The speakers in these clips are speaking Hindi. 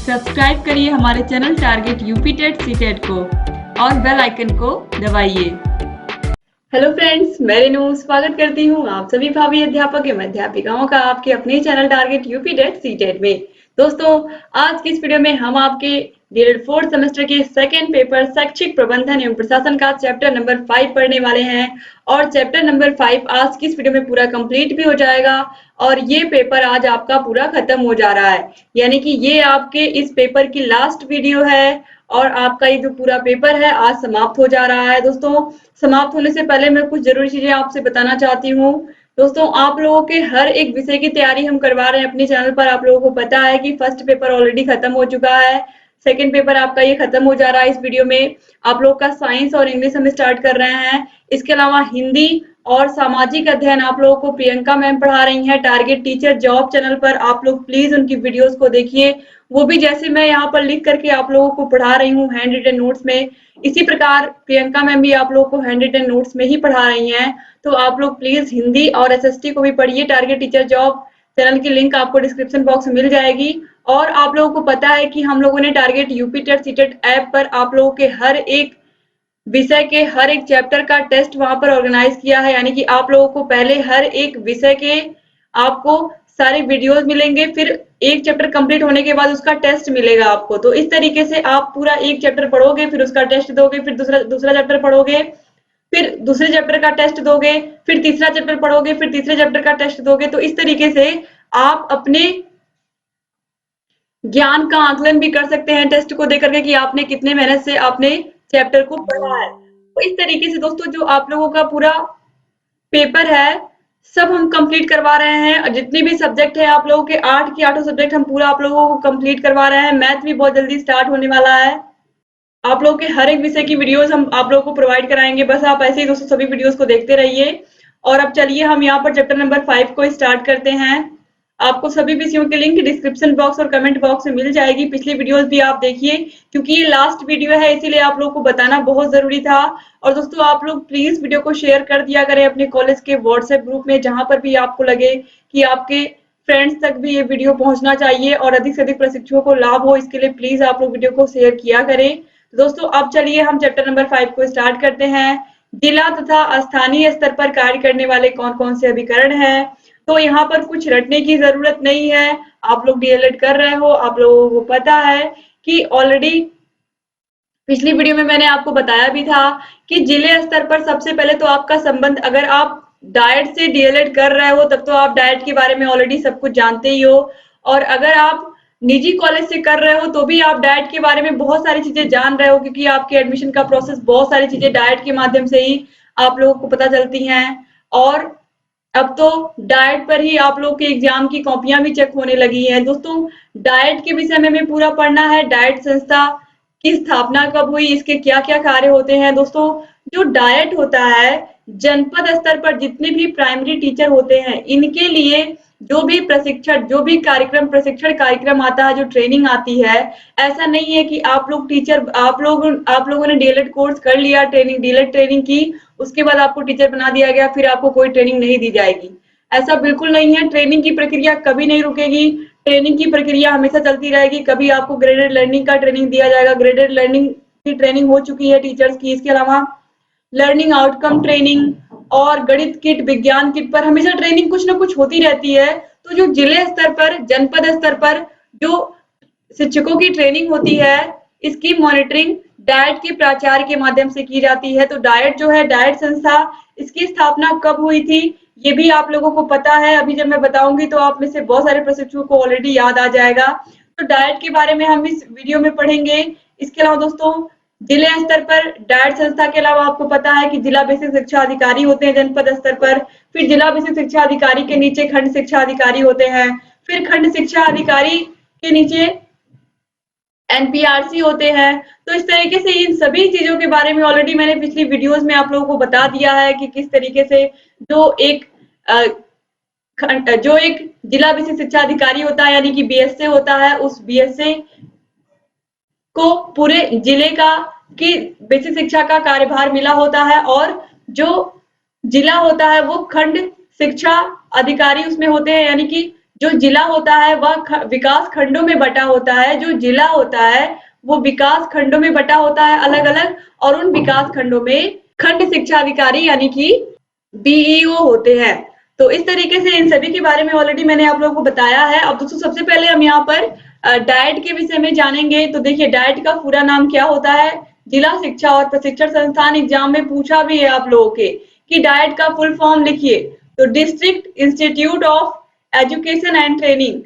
सब्सक्राइब करिए हमारे channel target UP TET CTET को और बेल आइकन को दबाइए। हेलो फ्रेंड्स, मैं रेनू स्वागत करती हूँ आप सभी भावी अध्यापक एवं अध्यापिकाओं का आपके अपने channel target UP TET CTET में। दोस्तों, आज की इस वीडियो में हम आपके डीएलएड 4th सेमेस्टर के सेकंड पेपर शैक्षिक प्रबंधन एवं प्रशासन का चैप्टर नंबर 5 पढ़ने वाले हैं और चैप्टर नंबर 5 आज की इस वीडियो में पूरा कंप्लीट भी हो जाएगा और ये पेपर आज आपका पूरा खत्म हो जा रहा है, यानी कि ये आपके इस पेपर की लास्ट वीडियो है और आपका ये जो पूरा पेपर है आज समाप्त हो जा रहा है। दोस्तों, समाप्त होने से पहले मैं कुछ जरूरी चीजें आपसे बताना चाहती हूँ। दोस्तों, आप लोगों के हर एक विषय की तैयारी हम करवा रहे हैं अपने चैनल पर। आप लोगों को पता है कि फर्स्ट पेपर ऑलरेडी खत्म हो चुका है, सेकंड पेपर आपका ये खत्म हो जा रहा है। इस वीडियो में आप लोग का साइंस और इंग्लिश हम स्टार्ट कर रहे हैं। इसके अलावा हिंदी और सामाजिक अध्ययन आप लोगों को प्रियंका मैम पढ़ा रही हैं टारगेट टीचर जॉब चैनल पर। आप लोग प्लीज उनकी वीडियोस को देखिए, वो भी जैसे मैं यहाँ पर लिख करके आप लोगों को पढ़ा रही हूँ हैंड रिटन नोट्स में, इसी प्रकार प्रियंका मैम भी आप लोगों को हैंड रिटन नोट्स में ही पढ़ा रही हैं। तो आप लोग प्लीज हिंदी और एसएसटी को भी पढ़िए। टारगेट टीचर जॉब चैनल की लिंक आपको डिस्क्रिप्शन बॉक्स में मिल जाएगी। और आप लोगों को पता है कि हम लोगों ने target UP TET CTET app पर आप लोगों के हर एक विषय के हर एक चैप्टर का टेस्ट वहां पर ऑर्गेनाइज किया है, यानी कि आप लोगों को पहले हर एक विषय के आपको सारे वीडियोस मिलेंगे, फिर एक चैप्टर कंप्लीट होने के बाद उसका टेस्ट मिलेगा आपको। तो इस तरीके से आप पूरा एक चैप्टर पढ़ोगे, फिर उसका टेस्ट दोगे, फिर दूसरा चैप्टर पढ़ोगे, फिर दूसरे चैप्टर का टेस्ट दोगे, फिर तीसरा चैप्टर पढ़ोगे, फिर तीसरे चैप्टर का टेस्ट दोगे। तो इस तरीके से आप अपने ज्ञान का आकलन भी कर सकते हैं टेस्ट को देख करके कि आपने कितने मेहनत से आपने चैप्टर को पढ़ा है। तो इस तरीके से दोस्तों जो आप लोगों का पूरा पेपर है सब हम कंप्लीट करवा रहे हैं और जितने भी सब्जेक्ट है आप लोगों के 8 के 8 सब्जेक्ट हम पूरा आप लोगों को कंप्लीट करवा रहे हैं। मैथ भी बहुत जल्दी स्टार्ट होने वाला है। आप लोगों के हर एक विषय की वीडियोस हम आप लोगों को प्रोवाइड कराएंगे, बस आप ऐसे ही दोस्तों सभी वीडियोस को देखते रहिए। और अब चलिए हम यहाँ पर चैप्टर नंबर 5 को स्टार्ट करते हैं। आपको सभी विषयों के लिंक डिस्क्रिप्शन बॉक्स और कमेंट बॉक्स में मिल जाएगी। पिछली वीडियोस भी आप देखिए, क्योंकि ये लास्ट वीडियो है इसीलिए आप लोगों को बताना बहुत जरूरी था। और दोस्तों आप लोग प्लीज वीडियो को शेयर कर दिया करें अपने कॉलेज के व्हाट्सएप ग्रुप में, जहां पर भी आपको लगे कि आपके फ्रेंड्स तक भी ये वीडियो पहुंचना चाहिए और अधिक से अधिक प्रशिक्षुओं को लाभ हो, इसके लिए प्लीज आप लोग वीडियो को शेयर किया करें। दोस्तों अब चलिए हम चैप्टर नंबर 5 को स्टार्ट करते हैं। जिला तथा स्थानीय स्तर पर कार्य करने वाले कौन कौन से अभिकरण हैं। तो यहाँ पर कुछ रटने की जरूरत नहीं है, आप लोग डीएलएड कर रहे हो, आप लोगों को पता है कि ऑलरेडी पिछली वीडियो में मैंने आपको बताया भी था कि जिले स्तर पर सबसे पहले तो आपका संबंध, अगर आप डाइट से डीएलएड कर रहे हो तब तो आप डाइट के बारे में ऑलरेडी सब कुछ जानते ही हो, और अगर आप निजी कॉलेज से कर रहे हो तो भी आप डाइट के बारे में बहुत सारी चीजें जान रहे हो, क्योंकि आपके एडमिशन का प्रोसेस बहुत सारी चीजें डाइट के माध्यम से ही आप लोगों को पता चलती हैं। और अब तो डाइट पर ही आप लोग के एग्जाम की कॉपियां भी चेक होने लगी हैं। दोस्तों डाइट के विषय में हमें पूरा पढ़ना है। डाइट संस्था की स्थापना कब हुई, इसके क्या क्या कार्य होते हैं। दोस्तों जो डाइट होता है जनपद स्तर पर जितने भी प्राइमरी टीचर होते हैं इनके लिए जो भी प्रशिक्षण, जो भी कार्यक्रम, प्रशिक्षण कार्यक्रम आता है, जो ट्रेनिंग आती है, ऐसा नहीं है कि आप लोग टीचर, आप लोगों ने डीएलएड कोर्स कर लिया, ट्रेनिंग डीएलएड ट्रेनिंग की, उसके बाद आपको टीचर बना दिया गया, फिर आपको कोई ट्रेनिंग नहीं दी जाएगी। ऐसा बिल्कुल नहीं है। ट्रेनिंग की प्रक्रिया कभी नहीं रुकेगी, ट्रेनिंग की प्रक्रिया हमेशा चलती रहेगी। कभी आपको ग्रेडेड लर्निंग का ट्रेनिंग दिया जाएगा, ग्रेडेड लर्निंग की ट्रेनिंग हो चुकी है टीचर्स की। इसके अलावा लर्निंग आउटकम ट्रेनिंग और गणित किट, विज्ञान किट पर हमेशा ट्रेनिंग कुछ ना कुछ होती रहती है। तो जो जिले स्तर पर, जनपद स्तर पर जो शिक्षकों की ट्रेनिंग होती है, इसकी मॉनिटरिंग डाइट के प्राचार्य के माध्यम से की जाती है। तो डाइट जो है, डाइट संस्था, इसकी स्थापना कब हुई थी ये भी आप लोगों को पता है। अभी जब मैं बताऊंगी तो आप में से बहुत सारे प्रशिक्षुओं को ऑलरेडी याद आ जाएगा। तो डाइट के बारे में हम इस वीडियो में पढ़ेंगे। इसके अलावा दोस्तों जिले स्तर पर डाइट संस्था के अलावा आपको पता है कि जिला बेसिक शिक्षा अधिकारी होते हैं जनपद स्तर पर, फिर जिला बेसिक शिक्षा अधिकारी के नीचे खंड शिक्षा अधिकारी होते हैं, फिर खंड शिक्षा अधिकारी के नीचे एनपीआरसी होते हैं। तो इस तरीके से इन सभी चीजों के बारे में ऑलरेडी मैंने पिछली वीडियोस में आप लोगों को बता दिया है कि किस तरीके से जो एक जिला बेसिक शिक्षा अधिकारी होता है, यानी कि बीएसए होता है, उस बीएसए को पूरे जिले का की बेसिक शिक्षा का कार्यभार मिला होता है, और जो जिला होता है वो खंड शिक्षा अधिकारी उसमें होते हैं, यानी कि जो जिला होता है वह विकास खंडों में बटा होता है। जो जिला होता है वो विकास खंडों में बटा होता है अलग अलग, और उन विकास खंडों में खंड शिक्षा अधिकारी यानी कि बीईओ होते हैं। तो इस तरीके से इन सभी के बारे में ऑलरेडी मैंने आप लोगों को बताया है। अब दोस्तों सबसे पहले हम यहाँ पर डाइट के विषय में जानेंगे। तो देखिए डाइट का पूरा नाम क्या होता है। जिला शिक्षा और प्रशिक्षण संस्थान एग्जाम में पूछा भी है आप लोगों के कि डाइट का फुल फॉर्म लिखिए। तो district institute of education and training.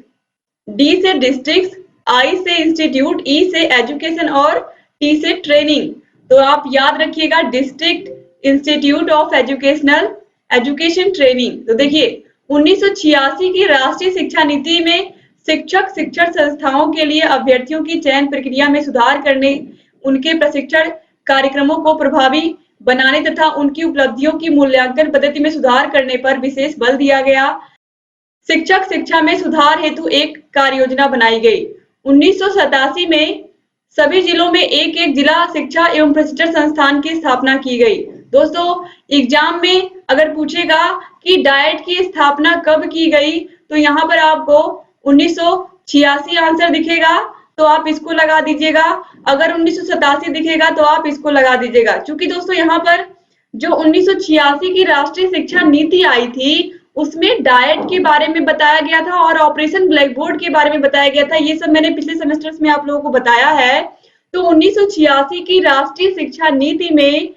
D से डिस्ट्रिक्ट, आई से इंस्टीट्यूट, ई से एजुकेशन और टी से ट्रेनिंग। तो आप याद रखिएगा district institute of education training. तो देखिए 1986 की राष्ट्रीय शिक्षा नीति में शिक्षक शिक्षण संस्थाओं के लिए अभ्यर्थियों की चयन प्रक्रिया में सुधार करने, उनके प्रशिक्षण कार्यक्रमों को प्रभावी बनाने तथा उनकी उपलब्धियों की मूल्यांकन पद्धति में सुधार करने पर विशेष बल दिया गया। शिक्षक शिक्षा में सुधार हेतु एक कार्य योजना बनाई गई। 1987 में सभी जिलों में एक एक जिला शिक्षा एवं प्रशिक्षण संस्थान की स्थापना की गई। दोस्तों एग्जाम में अगर पूछेगा कि डाइट की स्थापना कब की गई, तो यहाँ पर आपको 1986 आंसर दिखेगा तो आप इसको लगा दीजिएगा। अगर 1987 दिखेगा तो आप इसको लगा दीजिएगा। क्योंकि दोस्तों यहाँ पर जो 1986 की राष्ट्रीय शिक्षा नीति आई थी उसमें डाइट के बारे में बताया गया था और ऑपरेशन ब्लैक बोर्ड के बारे में बताया गया था। ये सब मैंने पिछले सेमेस्टर्स में आप लोगों को बताया है। तो 1986 की राष्ट्रीय शिक्षा नीति में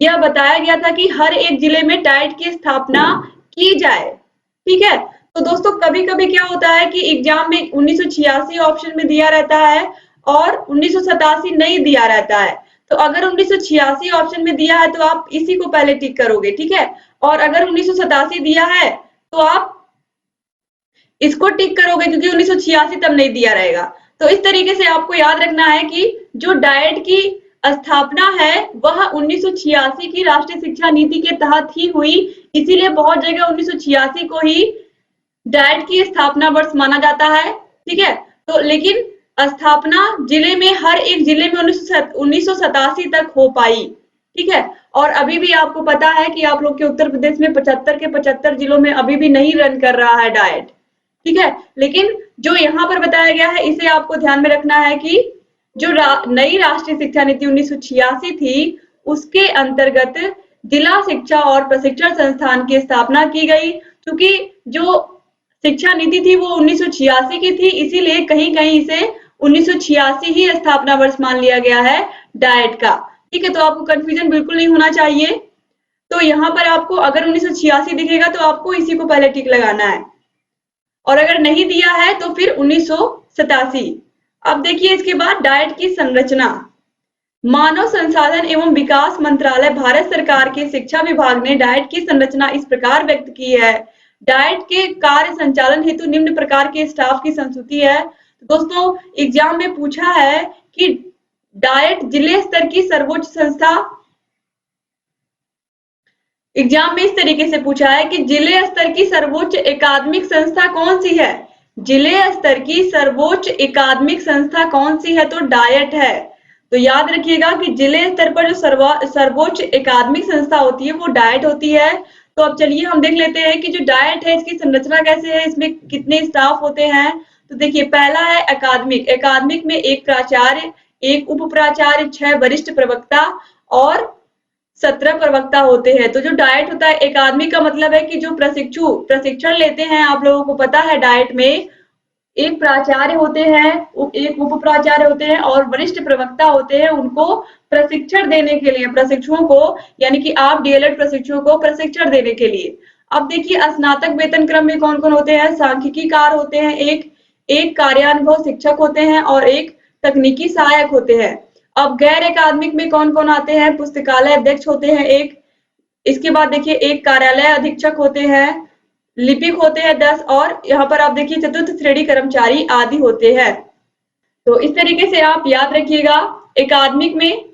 यह बताया गया था कि हर एक जिले में डाइट की स्थापना की जाए। ठीक है, तो दोस्तों कभी कभी क्या होता है कि एग्जाम में 1986 ऑप्शन में दिया रहता है और 1987 नहीं दिया रहता है। तो अगर 1986 ऑप्शन में दिया है तो आप इसी को पहले टिक करोगे। ठीक है, और अगर 1987 दिया है तो आप इसको टिक करोगे क्योंकि 1986 तब नहीं दिया रहेगा। तो इस तरीके से आपको याद रखना है कि जो डाइट की स्थापना है वह 1986 की राष्ट्रीय शिक्षा नीति के तहत ही हुई। इसीलिए बहुत जगह 1986 को ही डाइट की स्थापना वर्ष माना जाता है। ठीक है, तो लेकिन स्थापना जिले में हर एक जिले में 1987 तक हो पाई। ठीक है, और अभी भी आपको पता है कि आप लोग के उत्तर प्रदेश में 75 के 75 जिलों में अभी भी नहीं रन कर रहा है डाइट। ठीक है, लेकिन जो यहाँ पर बताया गया है इसे आपको ध्यान में रखना है कि जो नई राष्ट्रीय शिक्षा नीति 1986 थी उसके अंतर्गत जिला शिक्षा और प्रशिक्षण संस्थान की स्थापना की गई। क्योंकि जो शिक्षा नीति थी वो 1986 की थी, इसीलिए कहीं कहीं इसे 1986 ही स्थापना वर्ष मान लिया गया है डाइट का। ठीक है, तो आपको कंफ्यूजन बिल्कुल नहीं होना चाहिए। तो यहाँ पर आपको अगर 1986 दिखेगा तो आपको इसी को पहले टिक लगाना है, और अगर नहीं दिया है तो फिर 1987। अब देखिए इसके बाद डाइट की संरचना। मानव संसाधन एवं विकास मंत्रालय भारत सरकार के शिक्षा विभाग ने डाइट की संरचना इस प्रकार व्यक्त की है। डाइट के कार्य संचालन हेतु निम्न प्रकार के स्टाफ की संस्तुति है। तो दोस्तों एग्जाम में पूछा है कि डाइट जिले स्तर की सर्वोच्च संस्था, एग्जाम में इस तरीके से पूछा है कि जिले स्तर की सर्वोच्च एकादमिक संस्था कौन सी है। जिले स्तर की सर्वोच्च एकादमिक संस्था कौन सी है, तो डाइट है। तो याद रखिएगा कि जिले स्तर पर जो सर्वोच्च एकादमिक संस्था होती है वो डाइट होती है। तो अब चलिए हम देख लेते हैं कि जो डाइट है इसकी संरचना कैसे है, इसमें कितने स्टाफ होते हैं। तो देखिए पहला है एकादमिक। एकादमिक में एक प्राचार्य, एक उप प्राचार्य, 6 वरिष्ठ प्रवक्ता और 17 प्रवक्ता होते हैं। तो जो डाइट होता है एकादमिक का मतलब है कि जो प्रशिक्षण लेते हैं, आप लोगों को पता है डाइट में एक प्राचार्य होते हैं, एक उप प्राचार्य होते हैं और वरिष्ठ प्रवक्ता होते हैं। उनको प्रशिक्षण देने के लिए, प्रशिक्षुओं को यानी कि आप डीएलएड प्रशिक्षुओं को प्रशिक्षण देने के लिए। अब देखिए स्नातक वेतन क्रम में कौन कौन होते हैं। सांख्यिकीकार होते हैं, एक कार्यानुभव शिक्षक होते हैं और एक तकनीकी सहायक होते हैं। अब गैर एकादमिक में कौन कौन आते हैं। पुस्तकालय अध्यक्ष होते हैं एक, इसके बाद देखिए एक कार्यालय अधीक्षक होते हैं, लिपिक होते हैं 10 और यहाँ पर आप देखिए चतुर्थ श्रेणी कर्मचारी आदि होते हैं। तो इस तरीके से आप याद रखिएगा एकादमिक में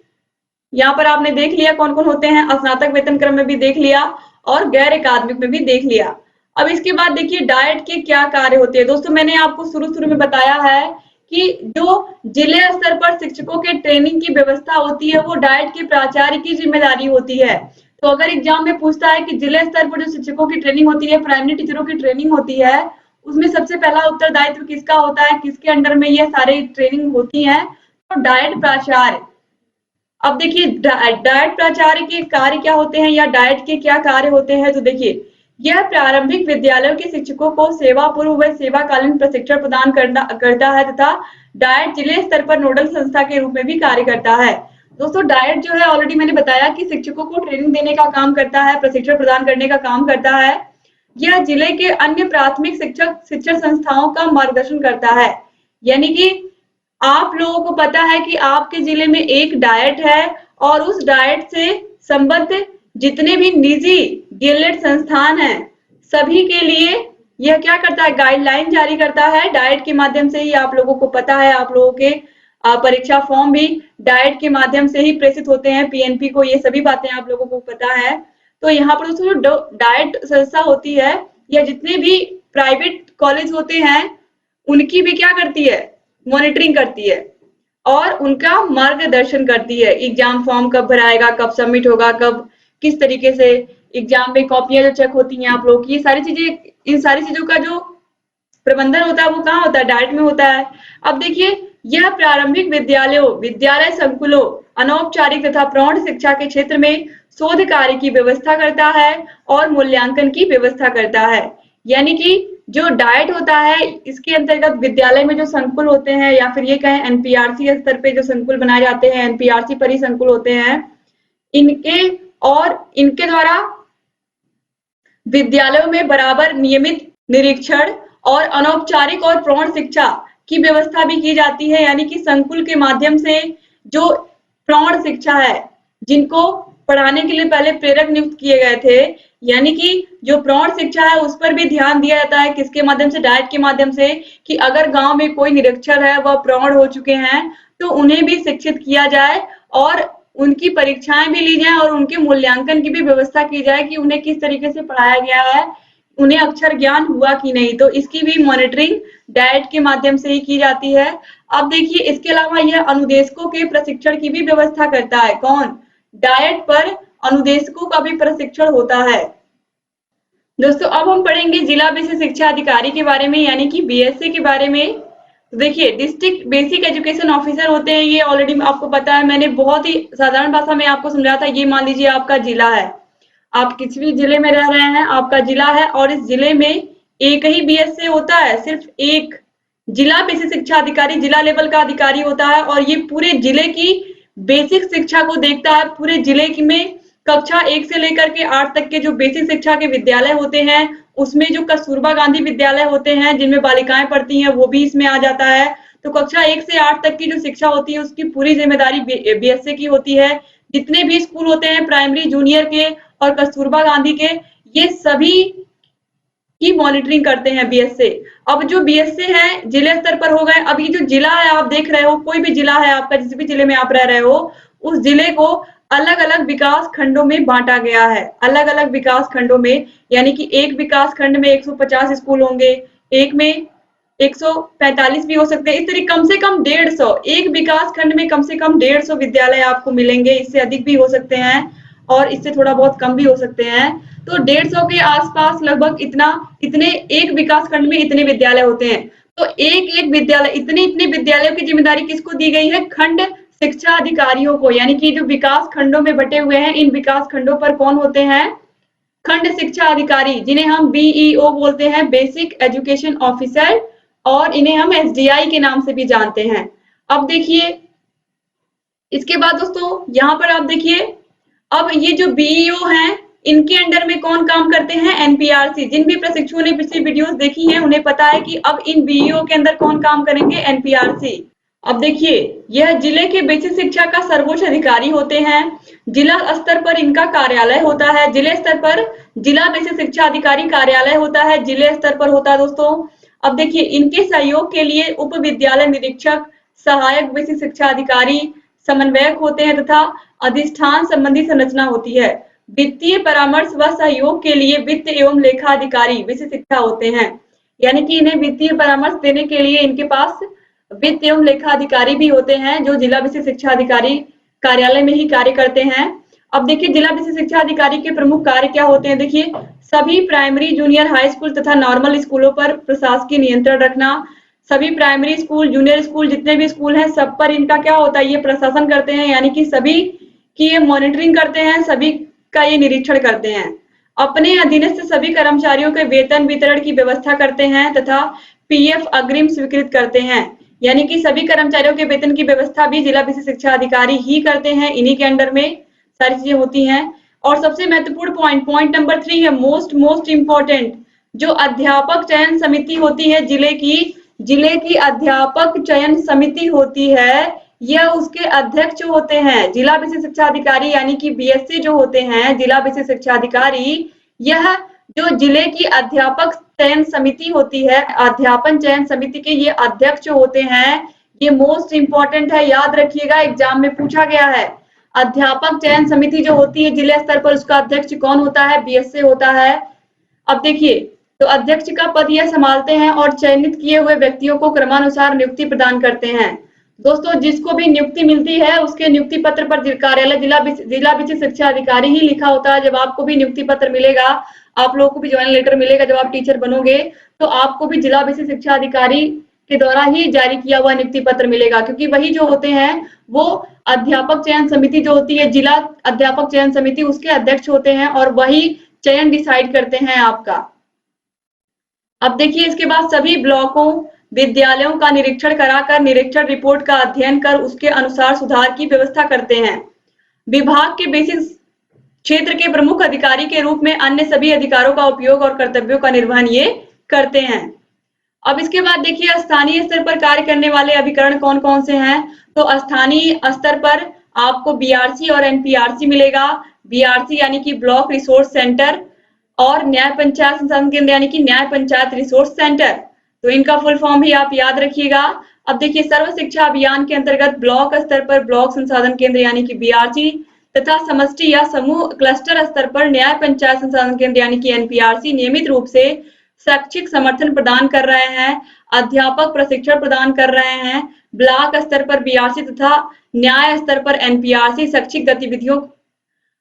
यहाँ पर आपने देख लिया कौन कौन होते हैं, स्नातक वेतन क्रम में भी देख लिया और गैर एकादमिक में भी देख लिया। अब इसके बाद देखिए डाइट के क्या कार्य होते हैं। दोस्तों मैंने आपको शुरू में बताया है कि जो जिले स्तर पर शिक्षकों के ट्रेनिंग की व्यवस्था होती है वो डाइट के प्राचार्य की जिम्मेदारी होती है। तो अगर एग्जाम में पूछता है कि जिले स्तर पर जो शिक्षकों की ट्रेनिंग होती है, प्राइमरी टीचरों की ट्रेनिंग होती है, उसमें सबसे पहला उत्तरदायित्व किसका होता है, किसके अंडर में ये सारे ट्रेनिंग होती है? तो डायट प्राचार्य। अब देखिए डायट प्राचार्य के कार्य क्या होते हैं या डायट के क्या कार्य होते हैं, तो देखिए यह प्रारंभिक विद्यालयों के शिक्षकों को सेवा पूर्व व सेवाकालीन प्रशिक्षण प्रदान करता है तथा डायट जिले स्तर पर नोडल संस्था के रूप में भी कार्य करता है। दोस्तों डायट जो है ऑलरेडी मैंने बताया कि शिक्षकों को ट्रेनिंग देने का काम करता है, प्रशिक्षण प्रदान करने का काम करता है। यह जिले के अन्य प्राथमिक शिक्षण संस्थाओं का मार्गदर्शन करता है। यानी कि आप लोगों को पता है कि आपके जिले में एक डाइट है और उस डाइट से संबद्ध जितने भी निजी डीएलएड संस्थान हैं सभी के लिए यह क्या करता है, गाइडलाइन जारी करता है। डाइट के माध्यम से ही आप लोगों को पता है, आप लोगों के परीक्षा फॉर्म भी डाइट के माध्यम से ही प्रेषित होते हैं पीएनपी को, ये सभी बातें आप लोगों को पता है। तो यहाँ पर दोस्तों जो डाइट संस्था होती है या जितने भी प्राइवेट कॉलेज होते हैं उनकी भी क्या करती है, मॉनिटरिंग करती है और उनका मार्गदर्शन करती है। एग्जाम फॉर्म कब भराएगा, कब सबमिट होगा, कब किस तरीके से एग्जाम में कॉपियां जो चेक होती हैं आप लोग की, ये सारी चीजें, इन सारी चीजों का जो प्रबंधन होता है वो कहाँ होता है, डाइट में होता है। अब देखिए यह प्रारंभिक विद्यालयों, विद्यालय संकुलों, अनौपचारिक तथा प्रौढ़ शिक्षा के क्षेत्र में शोध कार्य की व्यवस्था करता है और मूल्यांकन की व्यवस्था करता है। यानी कि जो डाइट होता है इसके अंतर्गत विद्यालय में जो संकुल होते हैं या फिर ये कहें एनपीआरसी स्तर पे जो संकुल बनाए जाते हैं, एनपीआरसी पर ही संकुल होते हैं, इनके द्वारा विद्यालयों में बराबर नियमित निरीक्षण और अनौपचारिक और प्रौढ़ शिक्षा की व्यवस्था भी की जाती है। यानी कि संकुल के माध्यम से जो प्रौढ़ शिक्षा है, जिनको पढ़ाने के लिए पहले प्रेरक नियुक्त किए गए थे, यानी कि जो प्रौढ़ शिक्षा है उस पर भी ध्यान दिया जाता है। किसके माध्यम से, डाइट के माध्यम से, कि अगर गांव में कोई निरक्षर है, वह प्रौढ़ हो चुके हैं, तो उन्हें भी शिक्षित किया जाए और उनकी परीक्षाएं भी ली जाए और उनके मूल्यांकन की भी व्यवस्था की जाए कि उन्हें किस तरीके से पढ़ाया गया है, उन्हें अक्षर ज्ञान हुआ कि नहीं। तो इसकी भी मॉनिटरिंग डाइट के माध्यम से ही की जाती है। अब देखिए इसके अलावा यह अनुदेशकों के प्रशिक्षण की भी व्यवस्था करता है। कौन? डाइट पर अनुदेशकों का भी प्रशिक्षण होता है। दोस्तों अब हम पढ़ेंगे जिला बेसिक शिक्षा अधिकारी के बारे में, यानी कि बीएसए के बारे में। तो देखिए डिस्ट्रिक्ट बेसिक एजुकेशन ऑफिसर होते हैं, ये ऑलरेडी आपको पता है, मैंने बहुत ही साधारण भाषा में आपको समझाया था। ये मान लीजिए आपका जिला है, आप किसी भी जिले में रह रहे हैं, आपका जिला है और इस जिले में एक ही बीएसए होता है, सिर्फ एक जिला बेसिक शिक्षा अधिकारी, जिला लेवल का अधिकारी होता है और ये पूरे जिले की बेसिक शिक्षा को देखता है। पूरे जिले में कक्षा 1 से लेकर के 8 तक के जो बेसिक शिक्षा के विद्यालय होते हैं, उसमें जो कस्तूरबा गांधी विद्यालय होते हैं जिनमें बालिकाएं पढ़ती हैं, वो भी इसमें आ जाता है। तो कक्षा 1 से 8 तक की जो शिक्षा होती है उसकी पूरी जिम्मेदारी बीएसए की होती है। जितने भी स्कूल होते हैं प्राइमरी, जूनियर के और कस्तूरबा गांधी के, ये सभी की मॉनिटरिंग करते हैं बीएसए। अब जो बीएसए है जिले स्तर पर हो गए। अब ये जो जिला है आप देख रहे हो, कोई भी जिला है आपका, जिस भी जिले में आप रह रहे हो, उस जिले को अलग अलग विकास खंडों में बांटा गया है, अलग अलग विकास खंडों में। यानी कि एक विकास खंड में 150 स्कूल होंगे, एक में 145 भी हो सकते हैं, इस तरीके कम से कम 150, एक विकास खंड में कम से कम 150 विद्यालय आपको मिलेंगे। इससे अधिक भी हो सकते हैं और इससे थोड़ा बहुत कम भी हो सकते हैं। तो 150 के आसपास लगभग इतने एक विकास खंड में इतने विद्यालय होते हैं। तो एक एक विद्यालय, इतने विद्यालयों की जिम्मेदारी किसको दी गई है? खंड शिक्षा अधिकारियों को। यानी कि जो विकास खंडों में बटे हुए हैं, इन विकास खंडों पर कौन होते हैं? खंड शिक्षा अधिकारी, जिन्हें हम बीईओ बोलते हैं, बेसिक एजुकेशन ऑफिसर, और इन्हें हम एसडीआई के नाम से भी जानते हैं। अब देखिए इसके बाद दोस्तों यहाँ पर आप देखिए, अब ये जो बीईओ हैं इनके अंडर में कौन काम करते हैं? एनपीआरसी। जिन भी प्रशिक्षुओं ने पिछली वीडियोस देखी हैं उन्हें पता है कि अब इन बीईओ के अंदर कौन काम करेंगे? एनपीआरसी। अब देखिए यह जिले के बेसिक शिक्षा का सर्वोच्च अधिकारी होते हैं। जिला स्तर पर इनका कार्यालय होता है, जिले स्तर पर जिला बेसिक शिक्षा अधिकारी कार्यालय होता है, जिले स्तर पर होता है दोस्तों। अब देखिए इनके सहयोग के लिए उप विद्यालय निरीक्षक, सहायक बेसिक शिक्षा अधिकारी, समन्वयक होते हैं तथा अधिष्ठान संबंधी संरचना होती है। वित्तीय परामर्श व सहयोग के लिए वित्त एवं लेखा अधिकारी बेसिक शिक्षा होते हैं। यानी कि इन्हें वित्तीय परामर्श देने के लिए इनके पास वित्त एवं लेखा अधिकारी भी होते हैं, जो जिला बेसिक शिक्षा अधिकारी कार्यालय में ही कार्य करते हैं। अब देखिए जिला विशिष्ट शिक्षा अधिकारी के प्रमुख कार्य क्या होते हैं। देखिए सभी प्राइमरी, जूनियर हाई स्कूल तथा नॉर्मल स्कूलों पर प्रशासकीय नियंत्रण रखना। सभी प्राइमरी स्कूल, जूनियर स्कूल, जितने भी स्कूल हैं सब पर इनका क्या होता है, ये प्रशासन करते हैं, यानी कि सभी की ये मॉनिटरिंग करते हैं, सभी का ये निरीक्षण करते हैं। अपने अधीनस्थ सभी कर्मचारियों के वेतन वितरण की व्यवस्था करते हैं तथा पीएफ अग्रिम स्वीकृत करते हैं। यानी कि सभी कर्मचारियों के वेतन की व्यवस्था भी जिला विशिष्ट शिक्षा अधिकारी ही करते हैं, इन्हीं के अंडर में सारी चीजें होती हैं। और सबसे महत्वपूर्ण पॉइंट नंबर 3 है, मोस्ट इंपॉर्टेंट, जो अध्यापक चयन समिति होती है जिले की अध्यापक चयन समिति होती है, यह उसके अध्यक्ष होते हैं। जिला विशिष्ट शिक्षा अधिकारी यानी कि बीएससी जो होते हैं, जिला विशिष्ट शिक्षा अधिकारी, यह जो जिले की अध्यापक चयन समिति होती है, अध्यापन चयन समिति के ये अध्यक्ष होते हैं। ये मोस्ट इंपॉर्टेंट है, याद रखिएगा, एग्जाम में पूछा गया है। अध्यापक चयन समिति जो होती है जिला स्तर पर, उसका अध्यक्ष कौन होता है, बीएससी होता है। अब देखिए, तो अध्यक्ष का पद यह संभालते हैं और चयनित किए हुए व्यक्तियों को क्रमानुसार नियुक्ति प्रदान करते हैं। दोस्तों जिसको भी नियुक्ति मिलती है उसके नियुक्ति पत्र पर कार्यालय जिला विशिष्ट शिक्षा अधिकारी ही लिखा होता है। जब आपको भी नियुक्ति पत्र मिलेगा, आप लोगों को भी ज्वाइन लेटर मिलेगा, जब आप टीचर बनोगे तो आपको भी जिला विशिष्ट शिक्षा अधिकारी के द्वारा ही जारी किया हुआ नियुक्ति पत्र मिलेगा, क्योंकि वही जो होते हैं वो अध्यापक चयन समिति जो होती है, जिला अध्यापक चयन समिति, उसके अध्यक्ष होते हैं और वही चयन डिसाइड करते हैं आपका। अब देखिए इसके बाद सभी ब्लॉकों, विद्यालयों का निरीक्षण कराकर निरीक्षण रिपोर्ट का अध्ययन कर उसके अनुसार सुधार की व्यवस्था करते हैं। विभाग के बेसिक क्षेत्र के प्रमुख अधिकारी के रूप में अन्य सभी अधिकारों का उपयोग और कर्तव्यों का निर्वहन ये करते हैं। अब इसके बाद देखिए स्थानीय स्तर पर कार्य करने वाले अभिकरण कौन कौन से हैं। तो स्थानीय स्तर पर आपको बीआरसी और एनपीआरसी मिलेगा। बीआरसी यानी कि ब्लॉक रिसोर्स सेंटर, और न्याय पंचायत संसाधन केंद्र यानी कि न्याय पंचायत रिसोर्स सेंटर। तो इनका फुल फॉर्म भी आप याद रखिएगा। अब देखिए सर्व शिक्षा अभियान के अंतर्गत ब्लॉक स्तर पर ब्लॉक संसाधन केंद्र यानी कि बीआरसी तथा समष्टि या समूह क्लस्टर स्तर पर न्याय पंचायत संसाधन केंद्र यानी कि एनपीआरसी नियमित रूप से शैक्षिक समर्थन प्रदान कर रहे हैं, अध्यापक प्रशिक्षण प्रदान कर रहे हैं। ब्लॉक स्तर पर बीआरसी तथा न्याय स्तर पर एनपीआरसी शैक्षिक गतिविधियों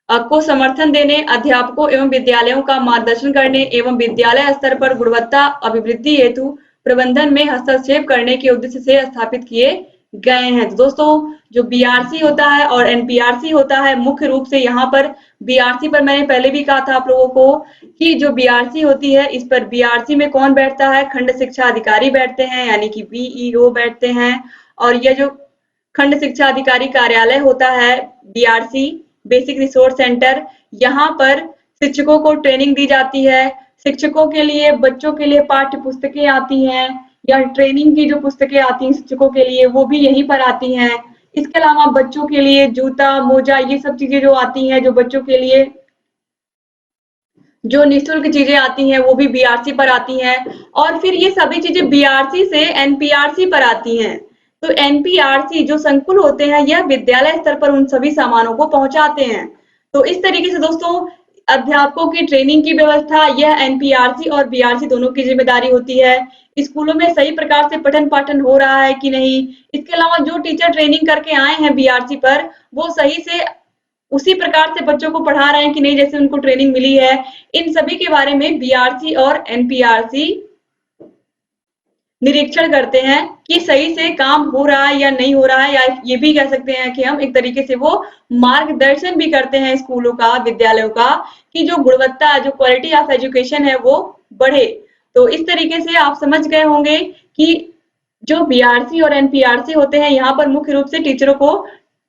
को समर्थन देने, अध्यापकों एवं विद्यालयों का मार्गदर्शन करने एवं विद्यालय स्तर पर गुणवत्ता अभिवृद्धि हेतु प्रबंधन में हस्तक्षेप करने के उद्देश्य से स्थापित किए गए हैं। तो दोस्तों जो बीआरसी होता है और एनपीआरसी होता है, मुख्य रूप से यहाँ पर बीआरसी पर मैंने पहले भी कहा था आप लोगों को कि जो बीआरसी होती है, इस पर बीआरसी में कौन बैठता है, खंड शिक्षा अधिकारी बैठते हैं, यानी कि बीईओ बैठते हैं। और यह जो खंड शिक्षा अधिकारी कार्यालय होता है बीआरसी, बेसिक रिसोर्स सेंटर, यहाँ पर शिक्षकों को ट्रेनिंग दी जाती है। शिक्षकों के लिए, बच्चों के लिए पाठ्य पुस्तकें आती हैं या ट्रेनिंग की जो पुस्तकें आती हैं शिक्षकों के लिए, वो भी यहीं पर आती हैं। इसके अलावा बच्चों के लिए जूता, मोजा, ये सब चीजें जो आती हैं, जो बच्चों के लिए जो निःशुल्क चीजें आती हैं, वो भी बीआरसी पर आती हैं। और फिर ये सभी चीजें बीआरसी से एनपीआरसी पर आती हैं। तो एनपीआरसी जो संकुल होते हैं, यह विद्यालय स्तर पर उन सभी सामानों को पहुंचाते हैं। तो इस तरीके से दोस्तों अध्यापकों की ट्रेनिंग की व्यवस्था यह एनपीआरसी और बीआरसी दोनों की जिम्मेदारी होती है। स्कूलों में सही प्रकार से पठन पाठन हो रहा है कि नहीं, इसके अलावा जो टीचर ट्रेनिंग करके आए हैं बीआरसी पर, वो सही से उसी प्रकार से बच्चों को पढ़ा रहे हैं कि नहीं जैसे उनको ट्रेनिंग मिली है। इन सभी के बारे में बीआरसी और एनपीआरसी निरीक्षण करते हैं कि सही से काम हो रहा है या नहीं हो रहा है, या ये भी कह सकते हैं कि हम एक तरीके से वो मार्गदर्शन भी करते हैं स्कूलों का, विद्यालयों का, कि जो गुणवत्ता, जो क्वालिटी ऑफ एजुकेशन है वो बढ़े। तो इस तरीके से आप समझ गए होंगे कि जो बीआरसी और एनपीआरसी होते हैं, यहाँ पर मुख्य रूप से टीचरों को,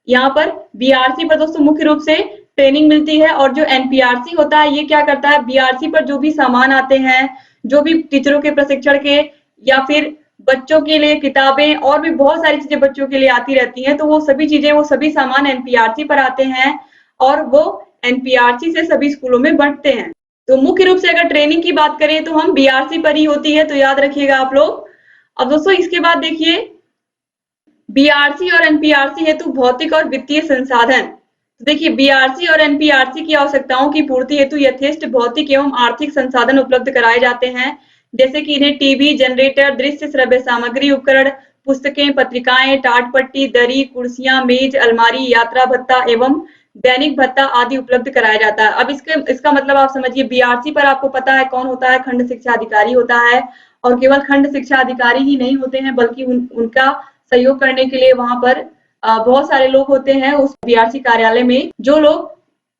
यहाँ पर बीआरसी पर दोस्तों मुख्य रूप से ट्रेनिंग मिलती है, और जो एनपीआरसी होता है ये क्या करता है, बीआरसी पर जो भी सामान आते हैं, जो भी टीचरों के प्रशिक्षण के या फिर बच्चों के लिए किताबें और भी बहुत सारी चीजें बच्चों के लिए आती रहती हैं, तो वो सभी चीजें, वो सभी सामान एनपीआरसी पर आते हैं और वो एनपीआरसी से सभी स्कूलों में बंटते हैं। तो मुख्य रूप से अगर ट्रेनिंग की बात करें तो हम बीआरसी पर ही होती है, तो याद रखिएगा आप लोग। अब दोस्तों इसके बाद देखिए बीआरसी और एनपीआरसी हेतु भौतिक और वित्तीय संसाधन। तो देखिए बीआरसी और एनपीआरसी की आवश्यकताओं की पूर्ति हेतु यथेष्ट भौतिक एवं आर्थिक संसाधन उपलब्ध कराए जाते हैं, जैसे कि इन्हें टीवी, जनरेटर, दृश्य श्रव्य सामग्री उपकरण, पुस्तकें, पत्रिकाएं, टाट पट्टी, दरी, कुर्सियां, मेज, अलमारी, यात्रा भत्ता एवं दैनिक भत्ता आदि उपलब्ध कराया जाता है। अब इसका मतलब आप समझिए, बीआरसी पर आपको पता है कौन होता है, खंड शिक्षा अधिकारी होता है, और केवल खंड शिक्षा अधिकारी ही नहीं होते हैं, बल्कि उनका सहयोग करने के लिए वहां पर बहुत सारे लोग होते हैं उस बीआरसी कार्यालय में, जो लोग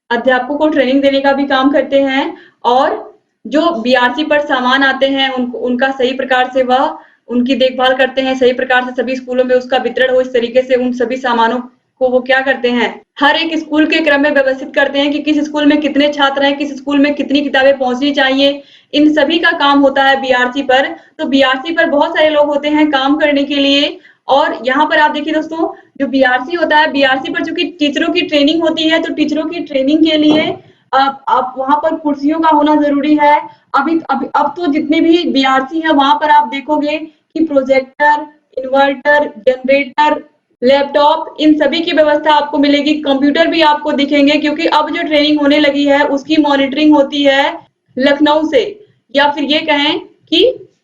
अध्यापकों को ट्रेनिंग देने का भी काम करते हैं, और जो बीआरसी पर सामान आते हैं उनका सही प्रकार से वह उनकी देखभाल करते हैं, सही प्रकार से सभी स्कूलों में उसका वितरण हो, इस तरीके से उन सभी सामानों को वो क्या करते हैं, हर एक स्कूल के क्रम में व्यवस्थित करते हैं कि किस स्कूल में कितने छात्र हैं, किस स्कूल में कितनी किताबें पहुंचनी चाहिए, इन सभी का काम होता है बीआरसी पर। तो बीआरसी पर बहुत सारे लोग होते हैं काम करने के लिए, और यहाँ पर आप देखिए दोस्तों, जो बीआरसी होता है, बीआरसी पर चूंकि टीचरों की ट्रेनिंग होती है, तो टीचरों की ट्रेनिंग के लिए आप वहां पर कुर्सियों का होना जरूरी है। अब तो जितने भी बीआरसी है वहां पर आप देखोगे कि प्रोजेक्टर, इन्वर्टर, जनरेटर, लैपटॉप, इन सभी की व्यवस्था आपको मिलेगी। कंप्यूटर भी आपको दिखेंगे, क्योंकि अब जो ट्रेनिंग होने लगी है उसकी मॉनिटरिंग होती है लखनऊ से, या फिर ये कहें कि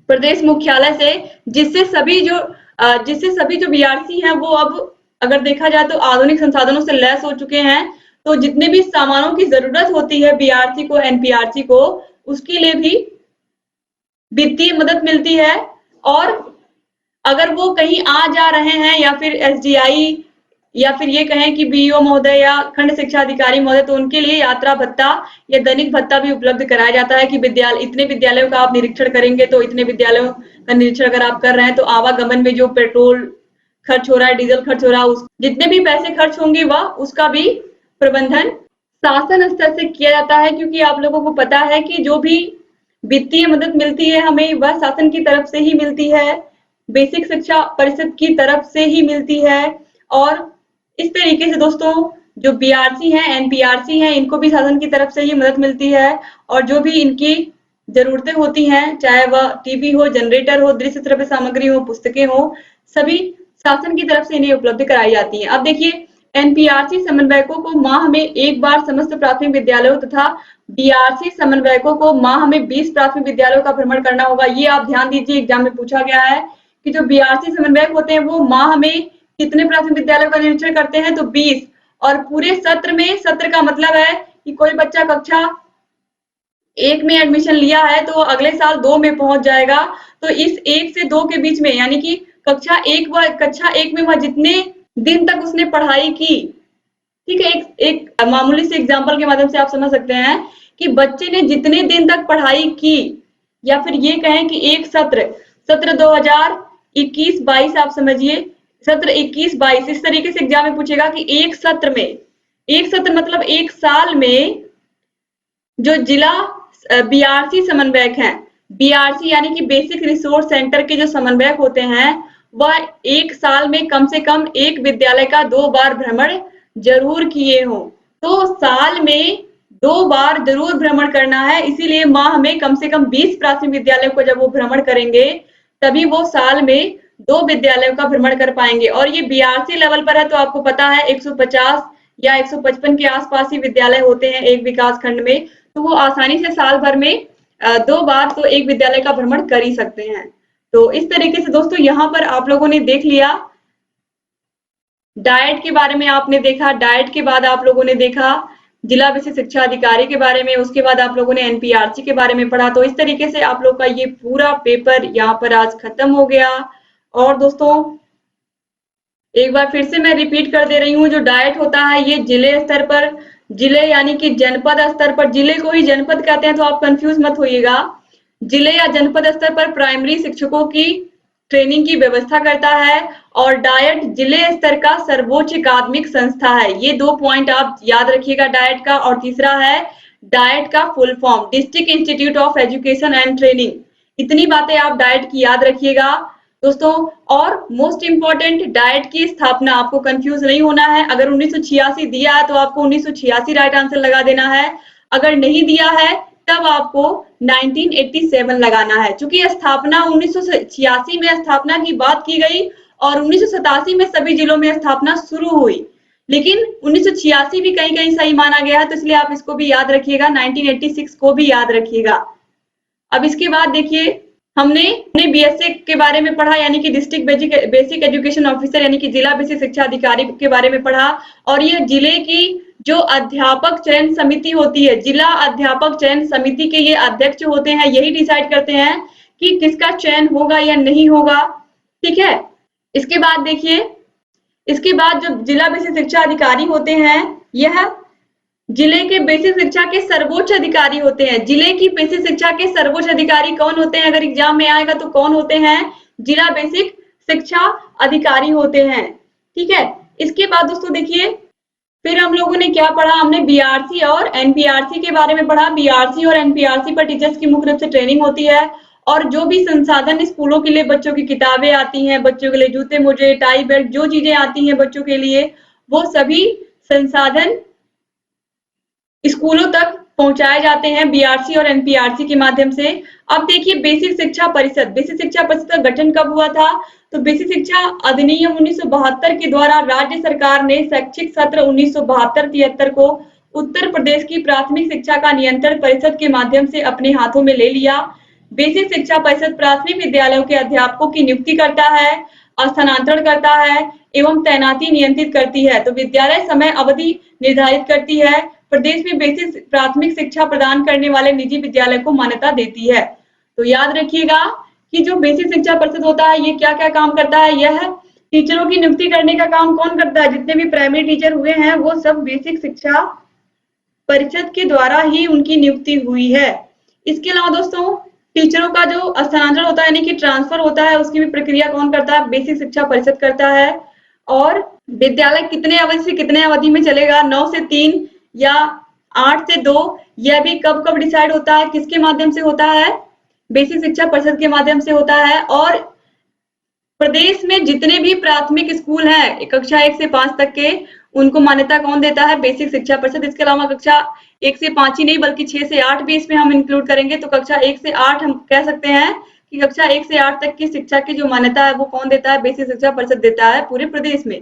प्रदेश मुख्यालय से, जिससे सभी जो बीआरसी हैं वो अब अगर देखा जाए तो आधुनिक संसाधनों से लैस हो चुके हैं। तो जितने भी सामानों की जरूरत होती है बीआरसी को, एनपीआरसी को, उसके लिए भी वित्तीय मदद मिलती है। और अगर वो कहीं आ जा रहे हैं, या फिर एसडीआई, या फिर ये कहें कि बीईओ महोदय या खंड शिक्षा अधिकारी महोदय, तो उनके लिए यात्रा भत्ता या दैनिक भत्ता भी उपलब्ध कराया जाता है कि इतने विद्यालयों का आप निरीक्षण करेंगे, तो इतने विद्यालयों का निरीक्षण अगर आप कर रहे हैं तो आवागमन में जो पेट्रोल खर्च हो रहा है, डीजल खर्च हो रहा है, जितने भी पैसे खर्च होंगे वह उसका भी प्रबंधन शासन स्तर से किया जाता है। क्योंकि आप लोगों को पता है कि जो भी वित्तीय मदद मिलती है हमें, वह शासन की तरफ से ही मिलती है, बेसिक शिक्षा परिषद की तरफ से ही मिलती है। और इस तरीके से दोस्तों, जो बीआरसी हैं, एनपीआरसी हैं, इनको भी शासन की तरफ से ही मदद मिलती है, और जो भी इनकी जरूरतें होती हैं, चाहे वह टीवी हो, जनरेटर हो, दृश्य श्रव्य सामग्री हो, पुस्तकें हो, सभी शासन की तरफ से इन्हें उपलब्ध कराई जाती हैं। अब देखिए, एनपीआरसी समन्वयकों को माह में एक बार समस्त प्राथमिक विद्यालयों तथा बीआरसी समन्वयकों को माह में 20 प्राथमिक विद्यालयों का भ्रमण करना होगा। ये आप ध्यान दीजिए, एग्जाम में पूछा गया है कि जो बीआरसी समन्वयक होते हैं वो माह में कितने प्राथमिक विद्यालयों का निरीक्षण करते हैं, तो 20। और पूरे सत्र में, सत्र का मतलब है कि कोई बच्चा कक्षा 1 में एडमिशन लिया है तो अगले साल 2 में पहुंच जाएगा। तो इस 1 से 2 के बीच में, यानी कि कक्षा 1 में वह जितने दिन तक उसने पढ़ाई की, ठीक है, एक मामूली से एग्जाम्पल के माध्यम से आप समझ सकते हैं कि बच्चे ने जितने दिन तक पढ़ाई की, या फिर ये कहें कि एक सत्र 2021-22 आप समझिए, सत्र 21-22, इस तरीके से एग्जाम में पूछेगा कि एक सत्र मतलब एक साल में जो जिला बीआरसी समन्वयक हैं, बीआरसी यानी कि बेसिक रिसोर्स सेंटर के जो समन्वयक होते हैं, वह एक साल में कम से कम एक विद्यालय का 2 बार भ्रमण जरूर किए हो। तो साल में 2 बार जरूर भ्रमण करना है, इसीलिए माह में कम से कम 20 प्राथमिक विद्यालयों को जब वो भ्रमण करेंगे, तभी वो साल में 2 विद्यालयों का भ्रमण कर पाएंगे। और ये बीआरसी लेवल पर है, तो आपको पता है 150 या 155 के आसपास ही विद्यालय होते हैं एक विकास खंड में, तो वो आसानी से साल भर में 2 बार तो एक विद्यालय का भ्रमण कर ही सकते हैं। तो इस तरीके से दोस्तों, यहाँ पर आप लोगों ने देख लिया, डाइट के बारे में आपने देखा, डाइट के बाद आप लोगों ने देखा जिला विशेष शिक्षा अधिकारी के बारे में, उसके बाद आप लोगों ने एनपीआरसी के बारे में पढ़ा। तो इस तरीके से आप लोग का ये पूरा पेपर यहाँ पर आज खत्म हो गया। और दोस्तों, एक बार फिर से मैं रिपीट कर दे रही हूँ, जो डाइट होता है ये जिले स्तर पर, जिले यानी कि जनपद स्तर पर, जिले को ही जनपद कहते हैं तो आप कंफ्यूज मत होइएगा, जिले या जनपद स्तर पर प्राइमरी शिक्षकों की ट्रेनिंग की व्यवस्था करता है। और डाइट जिले स्तर का सर्वोच्च अकादमिक संस्था है। ये 2 पॉइंट आप याद रखिएगा डाइट का। और तीसरा है डाइट का full form, district institute of education and training. इतनी बातें आप डाइट की याद रखिएगा दोस्तों। और मोस्ट इंपॉर्टेंट, डाइट की स्थापना, आपको कंफ्यूज नहीं होना है। अगर 1986 दिया है तो आपको 1986 राइट आंसर लगा देना है, अगर नहीं दिया है तब आपको 1987 लगाना है। चूंकि स्थापना 1986 में स्थापना की बात की गई और 1987 में सभी जिलों में स्थापना शुरू हुई, लेकिन 1986 भी कहीं कहीं सही माना गया है, तो इसलिए आप इसको भी याद रखिएगा, 1986 को भी याद रखिएगा। अब इसके बाद देखिए, हमने बीएसए के बारे में पढ़ा, यानी कि डिस्ट्रिक्ट बेसिक एजुकेशन ऑफिसर, यानी कि जिला बेसिक शिक्षा अधिकारी के बारे में पढ़ा। और ये जिले की जो अध्यापक चयन समिति होती है, जिला अध्यापक चयन समिति के ये अध्यक्ष होते हैं, यही डिसाइड करते हैं कि किसका चयन होगा या नहीं होगा। ठीक है। इसके बाद देखिए, इसके बाद जो जिला बेसिक शिक्षा अधिकारी होते हैं, यह जिले के बेसिक शिक्षा के सर्वोच्च अधिकारी होते हैं। जिले की बेसिक शिक्षा के सर्वोच्च अधिकारी कौन होते हैं? अगर एग्जाम में आएगा तो कौन होते हैं? जिला बेसिक शिक्षा अधिकारी होते हैं। ठीक है। इसके बाद दोस्तों देखिए, फिर हम लोगों ने क्या पढ़ा? हमने बीआरसी और एनपीआरसी के बारे में पढ़ा। बीआरसी और एनपीआरसी पर टीचर्स की मुख्य रूप से ट्रेनिंग होती है, और जो भी संसाधन स्कूलों के लिए बच्चों की किताबें आती हैं, बच्चों के लिए जूते मोजे टाई बेल्ट जो चीजें आती हैं बच्चों के लिए, वो सभी संसाधन स्कूलों तक पहुंचाए जाते हैं बीआरसी और एनपीआरसी के माध्यम से। अब देखिए बेसिक शिक्षा परिषद, बेसिक शिक्षा परिषद का गठन कब हुआ था? तो बेसिक शिक्षा अधिनियम 1972 के द्वारा राज्य सरकार ने शैक्षिक सत्र 1972-73 को उत्तर प्रदेश की प्राथमिक शिक्षा का नियंत्रण परिषद के माध्यम से अपने हाथों में ले लिया। बेसिक शिक्षा परिषद प्राथमिक विद्यालयों के अध्यापकों की नियुक्ति करता है, स्थानांतरण करता है एवं तैनाती नियंत्रित करती है। तो विद्यालय समय अवधि निर्धारित करती है। प्रदेश में बेसिक प्राथमिक शिक्षा प्रदान करने वाले निजी विद्यालय को मान्यता देती है। तो याद रखिएगा कि जो बेसिक शिक्षा परिषद होता है, ये क्या क्या काम करता है? यह टीचरों की नियुक्ति करने का काम कौन करता है? जितने भी प्राइमरी टीचर हुए हैं वो सब बेसिक शिक्षा परिषद के द्वारा ही उनकी नियुक्ति हुई है। इसके अलावा दोस्तों टीचरों का जो स्थानांतरण होता है यानी कि ट्रांसफर होता है, उसकी भी प्रक्रिया कौन करता है? बेसिक शिक्षा परिषद करता है। और विद्यालय कितने अवधि से कितने अवधि में चलेगा? 9 से 3 या 8 से 2, यह भी कब कब डिसाइड होता है? किसके माध्यम से होता है? बेसिक शिक्षा परिषद के माध्यम से होता है। और प्रदेश में जितने भी प्राथमिक स्कूल हैं कक्षा 1 से 5 तक के, उनको मान्यता कौन देता है? बेसिक शिक्षा परिषद। इसके अलावा कक्षा 1 से 5 ही नहीं बल्कि 6 से 8 भी इसमें हम इंक्लूड करेंगे। तो कक्षा 1 से 8 हम कह सकते हैं कि कक्षा 1 से 8 तक की शिक्षा की जो मान्यता है वो कौन देता है? बेसिक शिक्षा परिषद देता है पूरे प्रदेश में।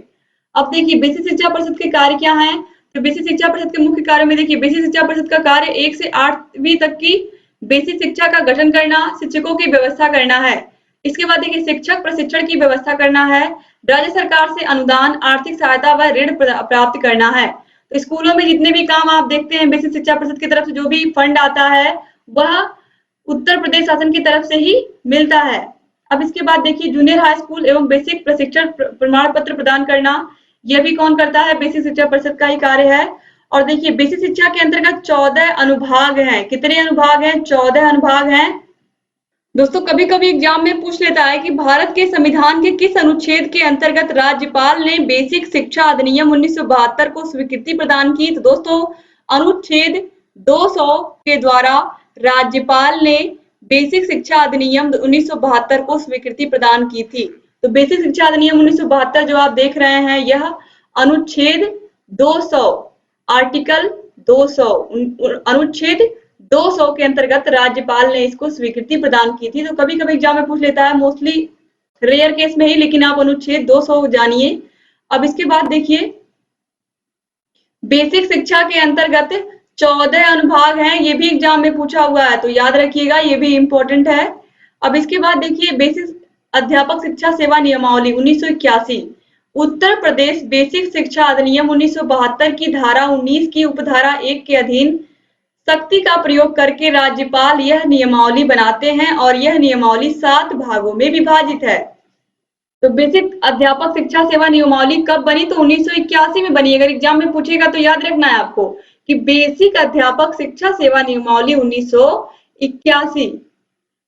अब देखिए बेसिक शिक्षा परिषद के कार्य क्या हैं? तो बेसिक शिक्षा परिषद के मुख्य कार्य में देखिए, बेसिक शिक्षा परिषद का कार्य 1 से 8वीं तक की बेसिक शिक्षा का गठन करना, शिक्षकों की व्यवस्था करना है। इसके बाद देखिए शिक्षक प्रशिक्षण की व्यवस्था करना है, राज्य सरकार से अनुदान, आर्थिक सहायता व ऋण प्राप्त करना है। तो स्कूलों में जितने भी काम आप देखते हैं बेसिक शिक्षा परिषद की तरफ से जो भी फंड आता है वह उत्तर प्रदेश शासन की तरफ से ही मिलता है। अब इसके बाद देखिए जूनियर हाई स्कूल एवं बेसिक प्रशिक्षण प्रमाण पत्र प्रदान करना, यह भी कौन करता है? बेसिक शिक्षा परिषद का ही कार्य है। और देखिए बेसिक शिक्षा के अंतर्गत 14 अनुभाग हैं। कितने अनुभाग हैं? 14 अनुभाग हैं। दोस्तों कभी कभी एग्जाम में पूछ लेता है कि भारत के संविधान के किस अनुच्छेद के अंतर्गत राज्यपाल ने बेसिक शिक्षा अधिनियम 1972 को स्वीकृति प्रदान की? तो दोस्तों अनुच्छेद 200 के द्वारा राज्यपाल ने बेसिक शिक्षा अधिनियम 1972 को स्वीकृति प्रदान की थी। तो बेसिक शिक्षा अधिनियम 1972 जो आप देख रहे हैं, यह अनुच्छेद 200 आर्टिकल 200 अनुच्छेद 200 के अंतर्गत राज्यपाल ने इसको स्वीकृति प्रदान की थी। तो कभी कभी एग्जाम में पूछ लेता है, मोस्टली रेयर केस में ही, लेकिन आप अनुच्छेद 200 जानिए। अब इसके बाद देखिए बेसिक शिक्षा के अंतर्गत 14 अनुभाग हैं, ये भी एग्जाम में पूछा हुआ है तो याद रखिएगा, ये भी इंपॉर्टेंट है। अब इसके बाद देखिए बेसिक अध्यापक शिक्षा सेवा नियमावली 1981, उत्तर प्रदेश बेसिक शिक्षा अधिनियम 1972 की धारा 19 की उपधारा 1 के अधीन शक्ति का प्रयोग करके राज्यपाल यह नियमावली बनाते हैं और यह नियमावली 7 भागों में विभाजित है। तो बेसिक अध्यापक शिक्षा सेवा नियमावली कब बनी? तो 1981 में बनी। अगर एग्जाम में पूछेगा तो याद रखना है आपको कि बेसिक अध्यापक शिक्षा सेवा नियमावली 1981।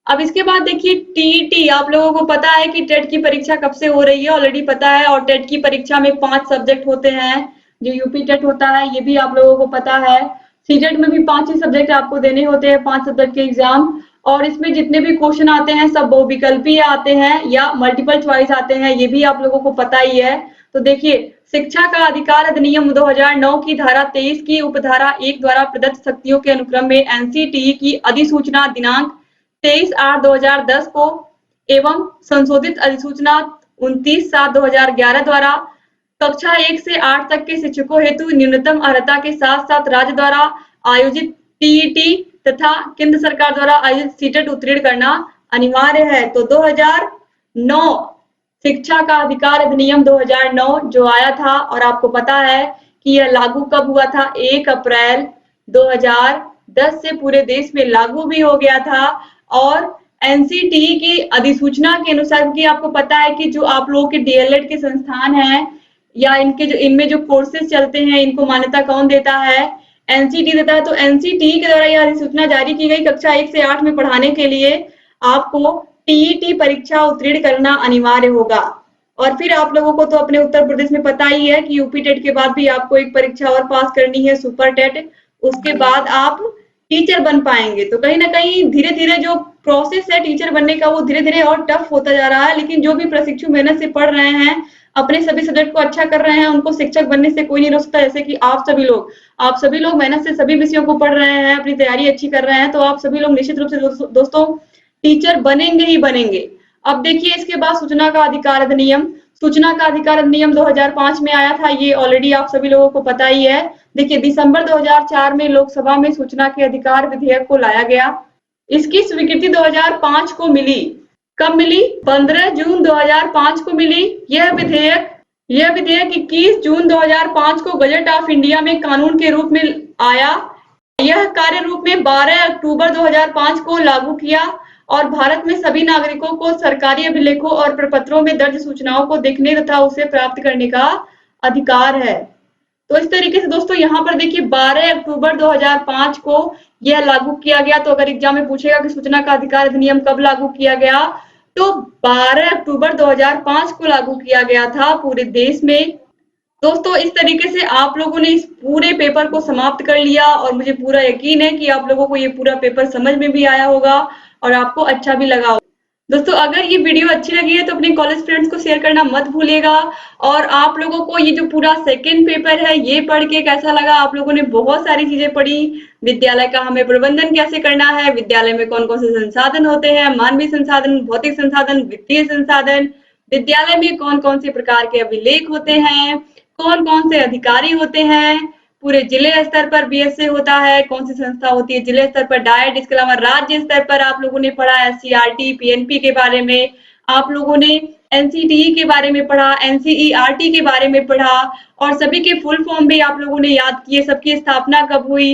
अब इसके बाद देखिए टीईटी, आप लोगों को पता है कि टेट की परीक्षा कब से हो रही है, ऑलरेडी पता है। और टेट की परीक्षा में 5 सब्जेक्ट होते हैं, जो यूपी टेट होता है ये भी आप लोगों को पता है। सीटेट में भी 5 ही सब्जेक्ट आपको देने होते हैं, 5 सब्जेक्ट के एग्जाम। और इसमें जितने भी क्वेश्चन आते हैं सब बहुविकल्पीय आते हैं या मल्टीपल चॉइस आते हैं, ये भी आप लोगों को पता ही है। तो देखिए शिक्षा का अधिकार अधिनियम 2009 की धारा 23 की उपधारा 1 द्वारा प्रदत्त शक्तियों के अनुक्रम में एनसीटीई की अधिसूचना दिनांक 23/8/2010 को एवं संशोधित अधिसूचना 29/7/2011 द्वारा कक्षा 1 से 8 तक के शिक्षकों हेतु न्यूनतम अर्हता के साथ साथ राज्य द्वारा आयोजित टीईटी तथा केंद्र सरकार द्वारा आयोजित सीटेट उत्तीर्ण करना अनिवार्य है। तो 2009 शिक्षा का अधिकार अधिनियम 2009 जो आया था, और आपको पता है कि यह लागू कब हुआ था, 1 अप्रैल 2010 से पूरे देश में लागू भी हो गया था। और एनसीटीई की अधिसूचना के अनुसार, क्योंकि आपको पता है कि जो आप लोगों के डीएलएड के संस्थान हैं या इनमें जो कोर्सेज चलते हैं, इनको मान्यता कौन देता है, एनसीटीई देता है। तो एनसीटीई के द्वारा यह अधिसूचना जारी की गई, कक्षा 1 से 8 में पढ़ाने के लिए आपको टीईटी परीक्षा उत्तीर्ण करना अनिवार्य होगा। और फिर आप लोगों को तो अपने उत्तर प्रदेश में पता ही है कि यूपी टेट के बाद भी आपको एक परीक्षा और पास करनी है, सुपर टेट। उसके बाद आप टीचर बन पाएंगे। तो कहीं ना कहीं धीरे धीरे जो प्रोसेस है टीचर बनने का, वो धीरे धीरे और टफ होता जा रहा है। लेकिन जो भी प्रशिक्षु मेहनत से पढ़ रहे हैं, अपने सभी सब्जेक्ट को अच्छा कर रहे हैं, उनको शिक्षक बनने से कोई नहीं रोक सकता। जैसे कि आप सभी लोग मेहनत से सभी विषयों को पढ़ रहे हैं, अपनी तैयारी अच्छी कर रहे हैं, तो आप सभी लोग निश्चित रूप से दोस्तों टीचर बनेंगे ही बनेंगे। अब देखिए, इसके बाद सूचना का अधिकार अधिनियम। सूचना का अधिकार अधिनियम 2005 में आया था, ये ऑलरेडी आप सभी लोगों को पता ही है। देखिए, दिसंबर 2004 में लोकसभा में सूचना के अधिकार विधेयक को लाया गया। इसकी स्वीकृति 2005 को मिली। कब मिली? 15 जून 2005 को मिली। यह विधेयक 21 जून 2005 को गजट ऑफ इंडिया में कानून के रूप में आया। यह कार्य रूप में 12 अक्टूबर 2005 को लागू किया और भारत में सभी नागरिकों को सरकारी अभिलेखों और प्रपत्रों में दर्ज सूचनाओं को देखने तथा उसे प्राप्त करने का अधिकार है। तो इस तरीके से दोस्तों यहाँ पर देखिए 12 अक्टूबर 2005 को यह लागू किया गया। तो अगर एग्जाम में पूछेगा कि सूचना का अधिकार अधिनियम कब लागू किया गया, तो 12 अक्टूबर 2005 को लागू किया गया था पूरे देश में। दोस्तों, इस तरीके से आप लोगों ने इस पूरे पेपर को समाप्त कर लिया और मुझे पूरा यकीन है कि आप लोगों को ये पूरा पेपर समझ में भी आया होगा और आपको अच्छा भी लगा होगा। दोस्तों, अगर ये वीडियो अच्छी लगी है तो अपने कॉलेज फ्रेंड्स को शेयर करना मत भूलिएगा। और आप लोगों को ये जो पूरा सेकंड पेपर है, ये पढ़ के कैसा लगा? आप लोगों ने बहुत सारी चीजें पढ़ी। विद्यालय का हमें प्रबंधन कैसे करना है, विद्यालय में कौन कौन से संसाधन होते हैं, मानवीय संसाधन, भौतिक संसाधन, वित्तीय संसाधन, विद्यालय में कौन कौन से प्रकार के अभिलेख होते हैं, कौन कौन से अधिकारी होते हैं, पूरे जिले स्तर पर बीएसए होता है, कौन सी संस्था होती है जिले स्तर पर, डाइट। इसके अलावा राज्य स्तर पर आप लोगों ने पढ़ा एससीईआरटी, पीएनपी के बारे में, आप लोगों ने एनसीटीई के बारे में पढ़ा, एनसीईआरटी के बारे में पढ़ा और सभी के फुल फॉर्म भी आप लोगों ने याद किए। सबकी स्थापना कब हुई?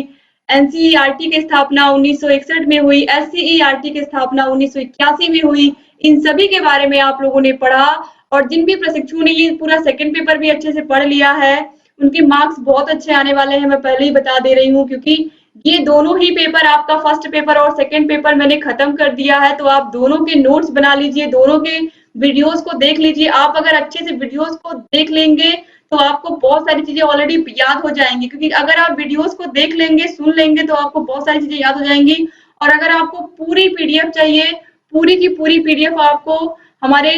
एनसीईआरटी की स्थापना 1961 में हुई, एससीईआरटी की स्थापना 1981 में हुई। इन सभी के बारे में आप लोगों ने पढ़ा। और जिन भी प्रशिक्षुओं ने ये पूरा सेकंड पेपर भी अच्छे से पढ़ लिया है, उनके मार्क्स बहुत अच्छे आने वाले हैं, मैं पहले ही बता दे रही हूँ। क्योंकि ये दोनों ही पेपर, आपका फर्स्ट पेपर और सेकंड पेपर मैंने खत्म कर दिया है। तो आप दोनों के नोट्स बना लीजिए, दोनों के वीडियोस को देख लीजिए। आप अगर अच्छे से वीडियोस को देख लेंगे तो आपको बहुत सारी चीजें ऑलरेडी याद हो जाएंगी। क्योंकि अगर आप वीडियोस को देख लेंगे, सुन लेंगे, तो आपको बहुत सारी चीजें याद हो जाएंगी। और अगर आपको पूरी पीडीएफ चाहिए, पूरी की पूरी पीडीएफ आपको हमारे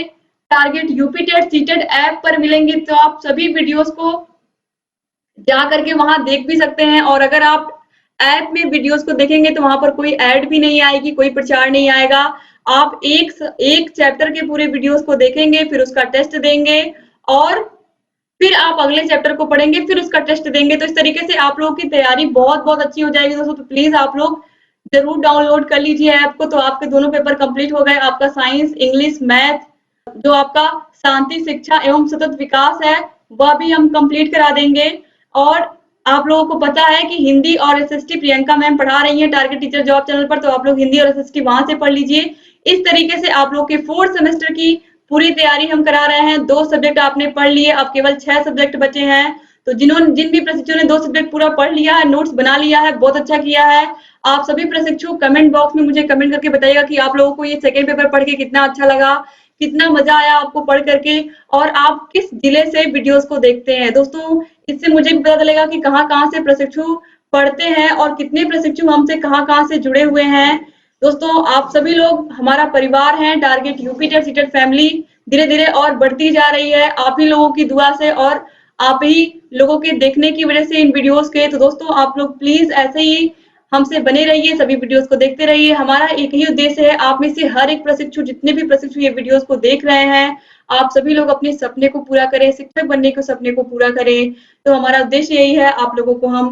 target UP TET CTET app पर मिलेंगे। तो आप सभी वीडियोस को जा करके वहां देख भी सकते हैं। और अगर आप ऐप में वीडियोस को देखेंगे तो वहां पर कोई ऐड भी नहीं आएगी, कोई प्रचार नहीं आएगा। आप एक चैप्टर के पूरे वीडियोस को देखेंगे, फिर उसका टेस्ट देंगे और फिर आप अगले चैप्टर को पढ़ेंगे, फिर उसका टेस्ट देंगे। तो इस तरीके से आप लोगों की तैयारी बहुत बहुत अच्छी हो जाएगी दोस्तों। तो प्लीज आप लोग जरूर डाउनलोड कर लीजिए ऐप को। तो आपके दोनों पेपर कंप्लीट हो गए। आपका साइंस, इंग्लिश, मैथ, जो आपका शांति, शिक्षा एवं सतत विकास है, वह भी हम कंप्लीट करा देंगे। और आप लोगों को पता है कि हिंदी और एसएसटी प्रियंका मैम पढ़ा रही हैं टारगेट टीचर जॉब चैनल पर। तो आप लोग हिंदी और एसएसटी वहां से पढ़ लीजिए। इस तरीके से आप लोग के 4th सेमेस्टर की पूरी तैयारी हम करा रहे हैं। 2 सब्जेक्ट आपने पढ़ लिए, अब केवल 6 सब्जेक्ट बचे हैं। तो जिन भी प्रशिक्षुओं ने 2 सब्जेक्ट पूरा पढ़ लिया है, नोट्स बना लिया है, बहुत अच्छा किया है। आप सभी प्रशिक्षु कमेंट बॉक्स में मुझे कमेंट करके बताइएगा कि आप लोगों को ये सेकेंड पेपर पढ़ के कितना अच्छा लगा, कितना मजा आया आपको पढ़ करके, और आप किस जिले से वीडियोस को देखते हैं। दोस्तों, इससे मुझे भी पता चलेगा कि कहाँ से प्रशिक्षु पढ़ते हैं और कितने प्रशिक्षु हमसे कहाँ से जुड़े हुए हैं। दोस्तों, आप सभी लोग हमारा परिवार हैं। Target UP TET CTET family धीरे धीरे और बढ़ती जा रही है, आप ही लोगों की दुआ से और आप ही लोगों के देखने की वजह से इन वीडियोस के। तो दोस्तों, आप लोग प्लीज ऐसे ही हमसे बने रहिए, सभी वीडियोस को देखते रहिए। हमारा एक ही उद्देश्य है, आप में से हर एक प्रशिक्षु, जितने भी प्रशिक्षु ये वीडियोस को देख रहे हैं, आप सभी लोग अपने सपने को पूरा करें, शिक्षक बनने के सपने को पूरा करें। तो हमारा उद्देश्य यही है, आप लोगों को हम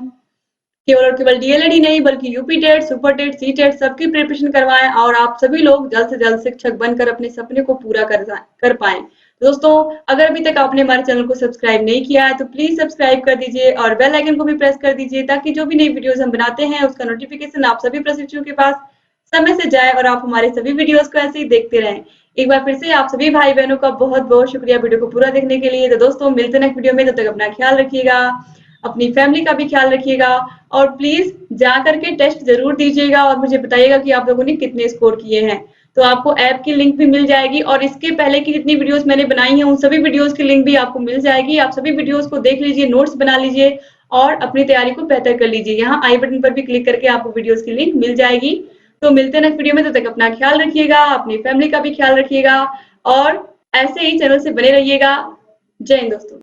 केवल और केवल डीएलएड ही नहीं बल्कि UP TET, super TET, C TET सबकी प्रिपरेशन करवाएं और आप सभी लोग जल्द से जल्द शिक्षक बनकर अपने सपने को पूरा कर पाएं। दोस्तों अगर अभी तक आपने हमारे चैनल को सब्सक्राइब नहीं किया है तो प्लीज सब्सक्राइब कर दीजिए और बेल आइकन को भी प्रेस कर दीजिए ताकि जो भी नई वीडियोस हम बनाते हैं उसका नोटिफिकेशन आप सभी प्रशिक्षुओं के पास समय से जाए और आप हमारे सभी वीडियोस को ऐसे ही देखते रहें। एक बार फिर से आप सभी भाई बहनों का बहुत बहुत शुक्रिया वीडियो को पूरा देखने के लिए। तो दोस्तों मिलते हैं नेक्स्ट वीडियो में, तब तक अपना ख्याल रखिएगा, अपनी फैमिली का भी ख्याल रखिएगा और प्लीज जा करके टेस्ट जरूर दीजिएगा और मुझे बताइएगा कि आप लोगों ने कितने स्कोर किए हैं। तो आपको ऐप की लिंक भी मिल जाएगी और इसके पहले की जितनी वीडियोस मैंने बनाई हैं उन सभी वीडियोस की लिंक भी आपको मिल जाएगी। आप सभी वीडियोस को देख लीजिए, नोट्स बना लीजिए और अपनी तैयारी को बेहतर कर लीजिए। यहाँ आई बटन पर भी क्लिक करके आपको वीडियोस की लिंक मिल जाएगी। तो मिलते हैं नेक्स्ट वीडियो में, तब तक अपना ख्याल रखिएगा, अपनी फैमिली का भी ख्याल रखिएगा और ऐसे ही चैनल से बने रहिएगा। जय हिंद दोस्तों।